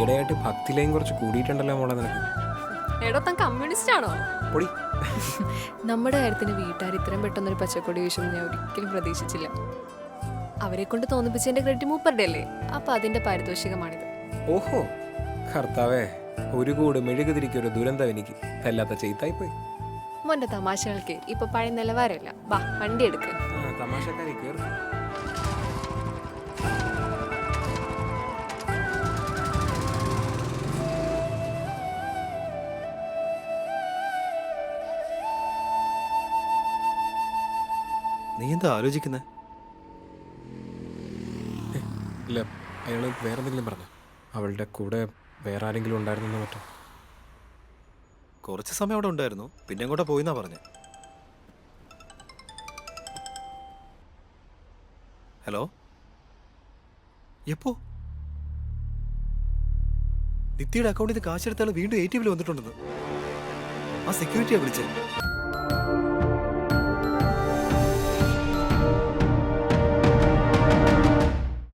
ഈയിടെയായിട്ട് ഭക്തിയിലേയും കുറച്ച് കൂടിയിട്ടുണ്ടല്ലോ മോളെ നിനക്ക്. എടോ താൻ കമ്മ്യൂണിസ്റ്റ് ആണോ? പൊടി. നമ്മുടെ കാര്യത്തിന് വീട്ടുകാർ ഇത്രയും പെട്ടെന്നൊരു പച്ചക്കൊടി വീശുമെന്ന് ഞാൻ ഒരിക്കലും പ്രതീക്ഷിച്ചില്ല. അവരെ കൊണ്ട് തോന്നിപ്പിച്ചതിന്റെ ക്രെഡിറ്റ് മൂപ്പറുടെ അല്ലേ? അപ്പൊ അതിന്റെ പാരിതോഷികമാണിത്. ഓഹോ കർത്താവേ, ഒരു കൂട് മെഴുകുതിരിക്കൊരു ദുരന്തം എനിക്ക് അല്ലാത്ത ചെയ്തായി പോയി. മോന്റെ തമാശകൾക്ക് ഇപ്പൊ പഴയ നിലവാരമല്ല. വാ വണ്ടി എടുക്ക്. തമാശക്കാരി കേറി. നീ എന്താ ആലോചിക്കുന്നേ? ഇല്ല, അയാൾ വേറെ എന്തെങ്കിലും പറഞ്ഞു. അവളുടെ കൂടെ വേറെ ആരെങ്കിലും ഉണ്ടായിരുന്നോ മറ്റോ. കുറച്ച് സമയം അവിടെ ഉണ്ടായിരുന്നു, പിന്നെ എങ്ങോട്ടാ പോയിന്നാ പറഞ്ഞേ. ഹലോ, എപ്പോ? നിത്യയുടെ അക്കൗണ്ടിൽ നിന്ന് കാശെടുത്താൽ വീണ്ടും ATM വന്നിട്ടുണ്ടെന്ന് ആ സെക്യൂരിറ്റിയാ വിളിച്ചത്.